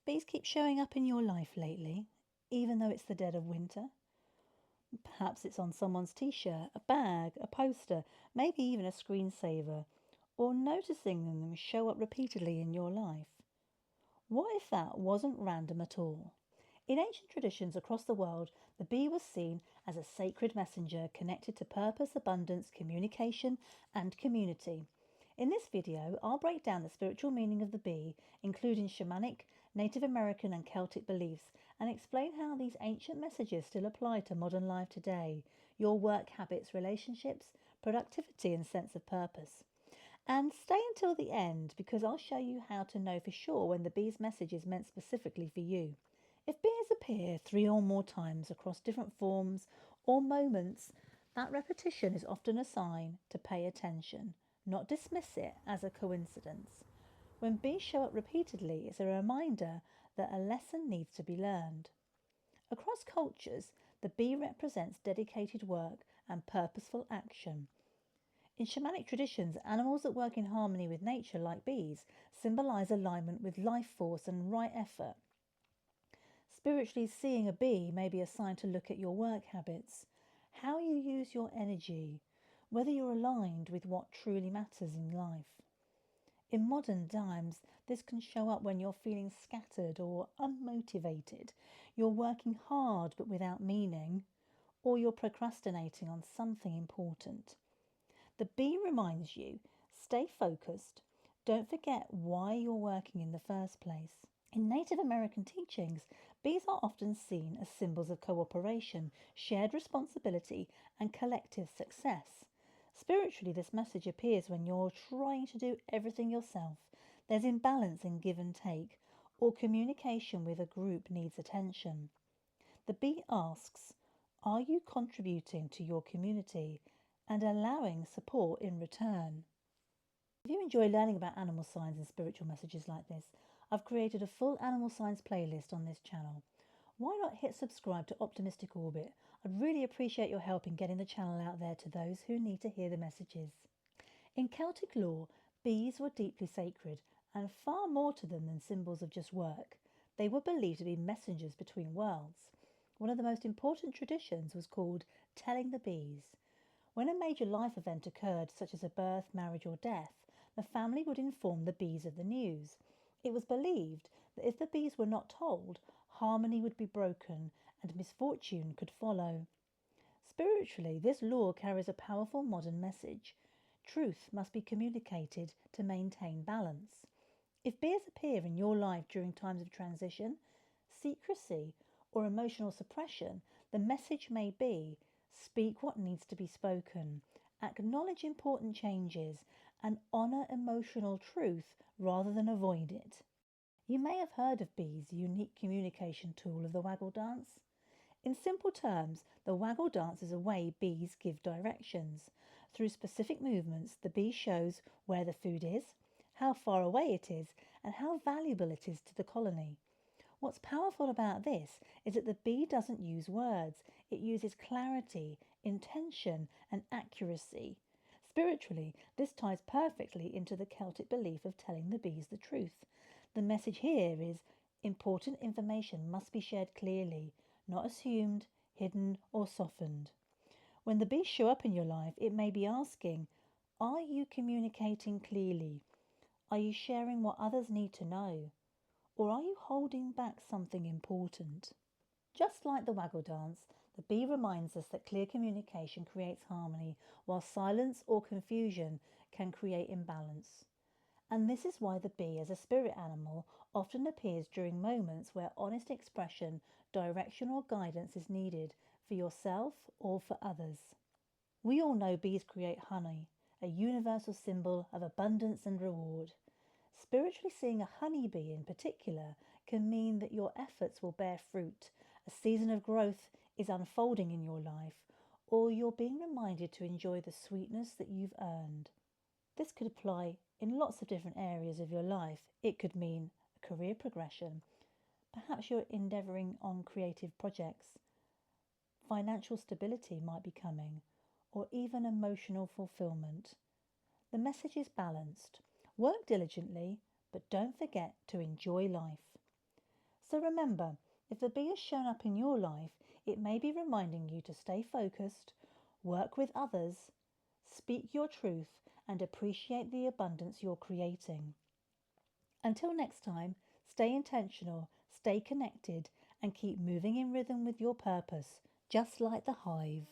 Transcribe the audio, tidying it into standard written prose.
Bees keep showing up in your life lately, even though it's the dead of winter. Perhaps it's on someone's t-shirt, a bag, a poster, maybe even a screensaver, or noticing them show up repeatedly in your life. What if that wasn't random at all? In ancient traditions across the world, the bee was seen as a sacred messenger connected to purpose, abundance, communication, and community. In this video, I'll break down the spiritual meaning of the bee, including shamanic, Native American, and Celtic beliefs, and explain how these ancient messages still apply to modern life today, your work habits, relationships, productivity, and sense of purpose. And stay until the end because I'll show you how to know for sure when the bee's message is meant specifically for you. If bees appear 3 or more times across different forms or moments, that repetition is often a sign to pay attention, not dismiss it as a coincidence. When bees show up repeatedly, it's a reminder that a lesson needs to be learned. Across cultures, the bee represents dedicated work and purposeful action. In shamanic traditions, animals that work in harmony with nature, like bees, symbolize alignment with life force and right effort. Spiritually, seeing a bee may be a sign to look at your work habits, how you use your energy, whether you're aligned with what truly matters in life. In modern times, this can show up when you're feeling scattered or unmotivated, you're working hard but without meaning, or you're procrastinating on something important. The bee reminds you, stay focused, don't forget why you're working in the first place. In Native American teachings, bees are often seen as symbols of cooperation, shared responsibility, and collective success. Spiritually, this message appears when you're trying to do everything yourself, there's imbalance in give and take, or communication with a group needs attention. The bee asks, are you contributing to your community and allowing support in return? If you enjoy learning about animal signs and spiritual messages like this, I've created a full animal signs playlist on this channel. Why not hit subscribe to Optimistic Orbit? I'd really appreciate your help in getting the channel out there to those who need to hear the messages. In Celtic lore, bees were deeply sacred and far more to them than symbols of just work. They were believed to be messengers between worlds. One of the most important traditions was called telling the bees. When a major life event occurred, such as a birth, marriage, or death, the family would inform the bees of the news. It was believed that if the bees were not told, harmony would be broken and misfortune could follow. Spiritually, this lore carries a powerful modern message. Truth must be communicated to maintain balance. If bees appear in your life during times of transition, secrecy, or emotional suppression, the message may be: speak what needs to be spoken, acknowledge important changes, and honour emotional truth rather than avoid it. You may have heard of bees' unique communication tool of the waggle dance. In simple terms, the waggle dance is a way bees give directions. Through specific movements, the bee shows where the food is, how far away it is, and how valuable it is to the colony. What's powerful about this is that the bee doesn't use words, it uses clarity, intention, and accuracy. Spiritually, this ties perfectly into the Celtic belief of telling the bees the truth. The message here is important information must be shared clearly, not assumed, hidden, or softened. When the bees show up in your life, it may be asking, are you communicating clearly? Are you sharing what others need to know? Or are you holding back something important? Just like the waggle dance, the bee reminds us that clear communication creates harmony, while silence or confusion can create imbalance. And this is why the bee, as a spirit animal, often appears during moments where honest expression, direction, or guidance is needed for yourself or for others. We all know bees create honey, a universal symbol of abundance and reward. Spiritually, seeing a honeybee in particular can mean that your efforts will bear fruit, a season of growth is unfolding in your life, or you're being reminded to enjoy the sweetness that you've earned. This could apply in lots of different areas of your life. It could mean a career progression. Perhaps you're endeavouring on creative projects. Financial stability might be coming, or even emotional fulfillment. The message is balanced. Work diligently, but don't forget to enjoy life. So remember, if the bee has shown up in your life, it may be reminding you to stay focused, work with others, speak your truth, and appreciate the abundance you're creating. Until next time, stay intentional, stay connected, and keep moving in rhythm with your purpose, just like the hive.